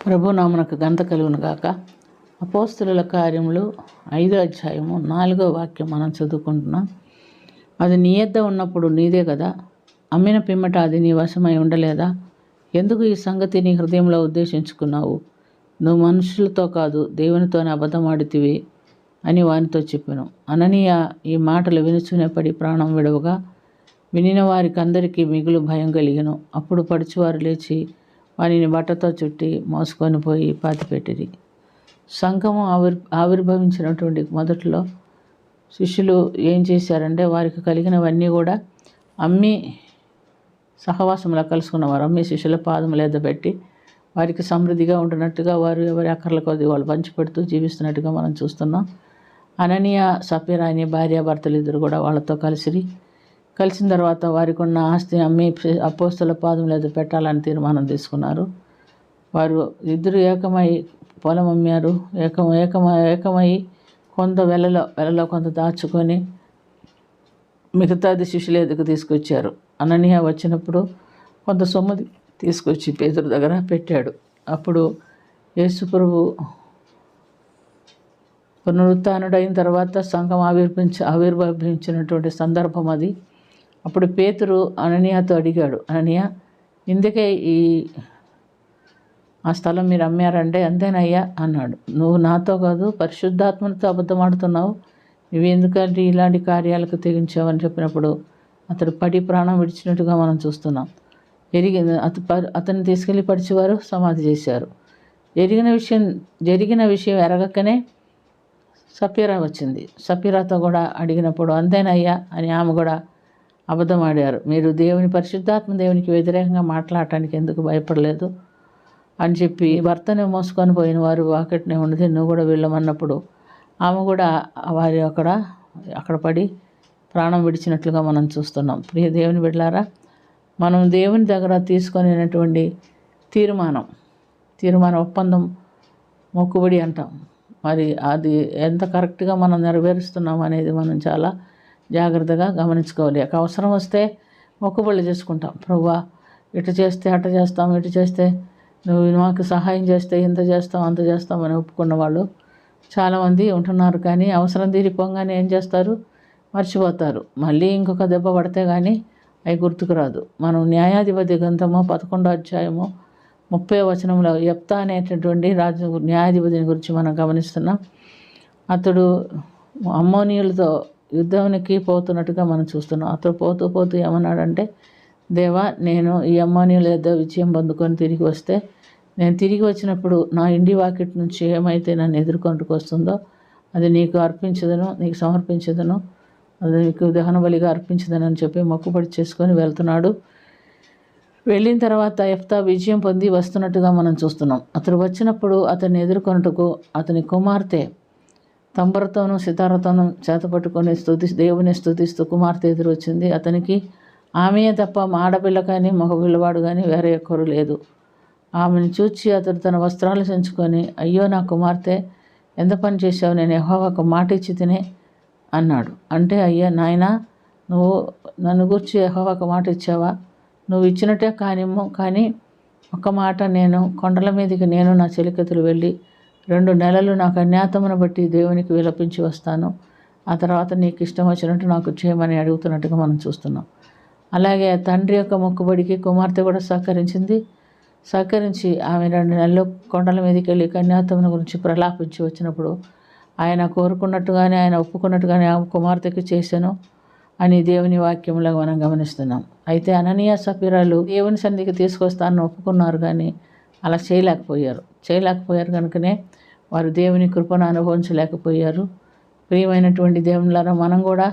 ప్రభు నామనకు ఘనత కలుగును గాక. అపోస్తలుల కార్యములు 5వ అధ్యాయము 4వ వాక్యం మనం చదువుకుంటున్నాం. అది నీ యొద్ద ఉన్నప్పుడు నీదే కదా, అమ్మిన పిమ్మట అది నీ వశమై ఉండలేదా? ఎందుకు ఈ సంగతి నీ హృదయంలో ఉద్దేశించుకున్నావు? నువ్వు మనుషులతో కాదు దేవునితోనే అబద్ధమాడితివి అని వానితో చెప్పాను. అననీయ ఈ మాటలు వినుచునే పడి ప్రాణం విడవగా వినిన వారికి అందరికీ మిగులు భయం కలిగెను. అప్పుడు పడుచువారు లేచి వానిని బట్టతో చుట్టి మోసుకొని పోయి పాతిపెట్టిరి. సంఘము ఆవిర్భవించినటువంటి మొదట్లో శిష్యులు ఏం చేశారంటే, వారికి కలిగినవన్నీ కూడా అమ్మి సహవాసంలో కలుసుకున్నవారు అమ్మి శిష్యుల పాదముల మీద పెట్టి వారికి సమృద్ధిగా ఉంటున్నట్టుగా వారు ఎవరి అక్కర్ల కొద్ది వాళ్ళు పంచిపెడుతూ జీవిస్తున్నట్టుగా మనం చూస్తున్నాం. అననీయ సపీరా అనే భార్యాభర్తలు ఇద్దరు కూడా వాళ్ళతో కలిసిన తర్వాత వారికి ఉన్న ఆస్తి అమ్మి అపోస్తల పాదముల మీద పెట్టాలని తీర్మానం తీసుకున్నారు. వారు ఇద్దరు ఏకమై పొలం అమ్మారు. ఏకమై కొంత వెలలో కొంత దాచుకొని మిగతాది శిష్యుల ఎదుగు తీసుకొచ్చారు. అననీయ వచ్చినప్పుడు కొంత సొమ్ము తీసుకొచ్చి పేతురు దగ్గర పెట్టాడు. అప్పుడు యేసు ప్రభువు పునరుత్థానుడైన తర్వాత సంఘం ఆవిర్భవించినటువంటి సందర్భం అది. అప్పుడు పేతురు అననీయతో అడిగాడు, అననీయ, ఇందుకే ఆ స్థలం మీరు అమ్మారంటే? అంతేనయ్యా అన్నాడు. నువ్వు నాతో కాదు పరిశుద్ధాత్మతో అబద్ధమాడుతున్నావు, నువ్వు ఎందుకంటే ఇలాంటి కార్యాలకు తెగించావు అని చెప్పినప్పుడు అతడు పడి ప్రాణం విడిచినట్టుగా మనం చూస్తున్నాం. అతన్ని తీసుకెళ్ళి పడిచేవారు సమాధి చేశారు. జరిగిన విషయం ఎరగకనే సపీరా వచ్చింది. సపీరాతో కూడా అడిగినప్పుడు అంతేనయ్యా అని ఆమె కూడా అబద్ధం ఆడారు. మీరు పరిశుద్ధాత్మ దేవునికి వ్యతిరేకంగా మాట్లాడటానికి ఎందుకు భయపడలేదు అని చెప్పి భర్తను మోసుకొని పోయిన వారు వాకట్నే ఉన్నది, నువ్వు కూడా వెళ్ళమన్నప్పుడు ఆమె కూడా వారి అక్కడ పడి ప్రాణం విడిచినట్లుగా మనం చూస్తున్నాం. ప్రియ దేవుని బిడ్డలారా, మనం దేవుని దగ్గర తీసుకొనినటువంటి తీర్మానం ఒప్పందం మొక్కుబడి అంటాం. మరి అది ఎంత కరెక్ట్గా మనం నెరవేరుస్తున్నాం అనేది మనం చాలా జాగ్రత్తగా గమనించుకోవాలి. అవసరం వస్తే మొక్కుబళ్ళు చేసుకుంటాం. ప్రభువా, ఇటు చేస్తే అట చేస్తాం, ఇటు చేస్తే నువ్వు మాకు సహాయం చేస్తే ఇంత చేస్తాం అంత చేస్తాం అని ఒప్పుకున్న వాళ్ళు చాలామంది ఉంటున్నారు. కానీ అవసరం తీరిపోగానే ఏం చేస్తారు? మర్చిపోతారు. మళ్ళీ ఇంకొక దెబ్బ పడితే కానీ అవి గుర్తుకు రాదు. మనం న్యాయాధిపతి గ్రంథము 11వ అధ్యాయము 30వ వచనంలో యెఫ్తా అనేటటువంటి రాజు న్యాయాధిపతిని గురించి మనం గమనిస్తున్నాం. అతడు అమ్మోనీయులతో యుద్ధానికి పోతున్నట్టుగా మనం చూస్తున్నాం. అతడు పోతూ ఏమన్నాడంటే, దేవా, నేను ఈ అమ్మోనీయుల యొద్ద విజయం పొందుకొని తిరిగి వస్తే, నేను తిరిగి వచ్చినప్పుడు నా ఇంటి వాకిట్ నుంచి ఏమైతే నన్ను ఎదుర్కొంటూ వస్తుందో అది నీకు అర్పించదను, నీకు సమర్పించదను, అది నీకు దహన బలిగా అర్పించదను అని చెప్పి మొక్కుబడి చేసుకొని వెళ్తున్నాడు. వెళ్ళిన తర్వాత యెఫ్తా విజయం పొంది వస్తున్నట్టుగా మనం చూస్తున్నాం. అతడు వచ్చినప్పుడు అతన్ని ఎదుర్కొన్నట్టుకు అతని కుమార్తె తంబరతోనూ సితారతోనూ చేతపట్టుకొని దేవుని స్తుతిస్తూ కుమార్తె ఎదురు వచ్చింది. అతనికి ఆమెయే తప్ప ఆడపిల్ల కానీ మగ పిల్లవాడు కానీ వేరే ఎక్కరు లేదు. ఆమెను చూచి అతడు తన వస్త్రాలు చెంచుకొని, అయ్యో నా కుమార్తె, ఎంత పని చేశావు, నేను యెహోవాకు మాట ఇచ్చి తినే అన్నాడు. అంటే, అయ్యా నాయనా, నువ్వు నన్ను గూర్చి యెహోవాకు మాట ఇచ్చావా? నువ్వు ఇచ్చినట్టే కానీ ఒక మాట, నేను కొండల మీదకి నేను నా చెలికతులు వెళ్ళి 2 నెలలు నా కన్యాతమును బట్టి దేవునికి విలపించి వస్తాను, ఆ తర్వాత నీకు ఇష్టం వచ్చినట్టు నాకు చేయమని అడుగుతున్నట్టుగా మనం చూస్తున్నాం. అలాగే తండ్రి యొక్క మొక్కుబడికి కుమార్తె కూడా సహకరించి ఆమె 2 నెలలు కొండల మీదకి వెళ్ళి కన్యాతమును గురించి ప్రలాపించి వచ్చినప్పుడు ఆయన కోరుకున్నట్టుగానే ఆయన ఒప్పుకున్నట్టుగానే ఆ కుమార్తెకి చేశాను అని దేవుని వాక్యంలో మనం గమనిస్తున్నాం. అయితే అననీయ సపీరాలు దేవుని సన్నిధికి తీసుకొస్తానని ఒప్పుకున్నారు, కానీ అలా చేయలేకపోయారు కనుకనే వారు దేవుని కృపను అనుభవించలేకపోయారు. ప్రియమైనటువంటి దేవునిలారా, మనం కూడా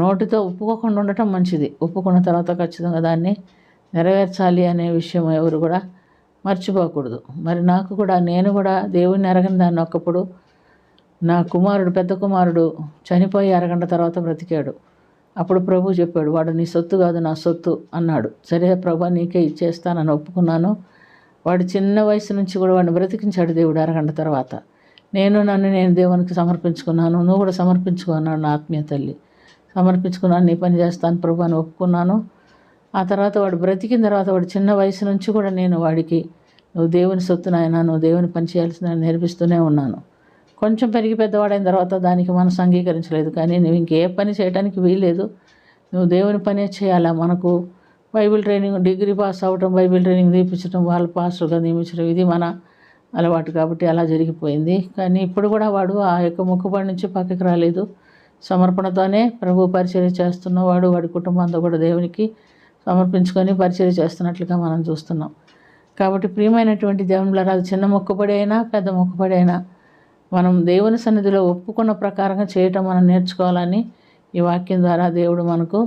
నోటితో ఒప్పుకోకుండా ఉండటం మంచిది. ఒప్పుకున్న తర్వాత ఖచ్చితంగా దాన్ని నెరవేర్చాలి అనే విషయం ఎవరు కూడా మర్చిపోకూడదు. మరి నేను కూడా దేవుని ఎరగని దాన్ని ఒకప్పుడు నా పెద్ద కుమారుడు చనిపోయి అరగంట తర్వాత బ్రతికాడు. అప్పుడు ప్రభు చెప్పాడు, వాడు నీ సొత్తు కాదు నా సొత్తు అన్నాడు. సరే ప్రభు, నీకే ఇచ్చేస్తానని ఒప్పుకున్నాను. వాడు చిన్న వయసు నుంచి కూడా వాడిని బ్రతికించాడు దేవుడు అరగంట తర్వాత. నేను దేవునికి సమర్పించుకున్నాను, నువ్వు కూడా సమర్పించుకున్నాను, నా ఆత్మీయ తల్లి సమర్పించుకున్నాను, నీ పని చేస్తాను ప్రభు అని ఒప్పుకున్నాను. ఆ తర్వాత వాడు బ్రతికిన తర్వాత వాడు చిన్న వయసు నుంచి కూడా నేను వాడికి నువ్వు దేవుని సొత్తు నాయన, నువ్వు దేవుని పని చేయాల్సిందని నేర్పిస్తూనే ఉన్నాను. కొంచెం పెరిగి పెద్దవాడైన తర్వాత దానికి మనసు అంగీకరించలేదు, కానీ నువ్వు ఇంకే పని చేయడానికి వీల్లేదు, నువ్వు దేవుని పనే చేయాలా. మనకు బైబిల్ ట్రైనింగ్, డిగ్రీ పాస్ అవ్వటం, బైబిల్ ట్రైనింగ్ తీపించడం, వాళ్ళు పాస్టర్గా నియమించడం, ఇది మన అలవాటు కాబట్టి అలా జరిగిపోయింది. కానీ ఇప్పుడు కూడా వాడు ఆ యొక్క మొక్కుబడి నుంచి పక్కకి రాలేదు. సమర్పణతోనే ప్రభు పరిచర్య చేస్తున్నవాడు, వాడి కుటుంబం అంతా కూడా దేవునికి సమర్పించుకొని పరిచర్య చేస్తున్నట్లుగా మనం చూస్తున్నాం. కాబట్టి ప్రియమైనటువంటి దేవునిలారా, అది చిన్న మొక్కుబడి అయినా పెద్ద మొక్కుబడి అయినా మనం దేవుని సన్నిధిలో ఒప్పుకున్న ప్రకారంగా చేయటం మనం నేర్చుకోవాలని ఈ వాక్యం ద్వారా దేవుడు మనకు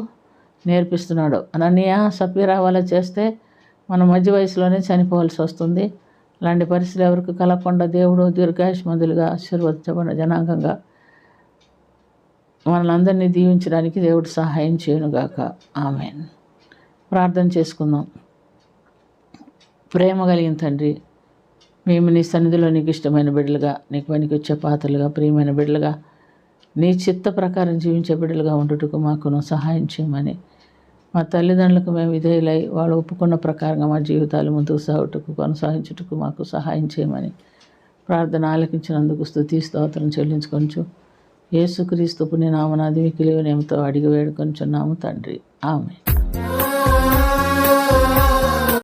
నేర్పిస్తున్నాడు. అననీయ సప్ఫీరా వల్ల చేస్తే మనం మధ్య వయసులోనే చనిపోవాల్సి వస్తుంది. అలాంటి పరిస్థితులు ఎవరికి కలగకుండా దేవుడు దీర్ఘాయుష్మంతులుగా ఆశీర్వదించబడిన జనాంగంగా మనలందరినీ దీవించడానికి దేవుడు సహాయం చేయనుగాక. ఆమేన్. ప్రార్థన చేసుకుందాం. ప్రేమ కలిగిన తండ్రి, మేము నీ సన్నిధిలో నీకు ఇష్టమైన బిడ్డలుగా, నీకు పనికి వచ్చే పాత్రలుగా, ప్రియమైన బిడ్డలుగా, నీ చిత్త ప్రకారం జీవించే బిడ్డలుగా ఉండుటకు మాకు సహాయం చేయమని, మా తల్లిదండ్రులకు మేము విధేయులై వాళ్ళు ఒప్పుకున్న ప్రకారంగా మా జీవితాలు ముందుకు సాగుటకు, కొనసాగించుటకు మాకు సహాయం చేయమని ప్రార్థన ఆలకించినందుకు స్తుతి స్తోత్రం చెల్లించుకొంచు యేసుక్రీస్తు పుణ్యనామమున మిక్కిలి వినయముతో అడిగి వేడుకొనుచున్నాము తండ్రి. ఆమేన్.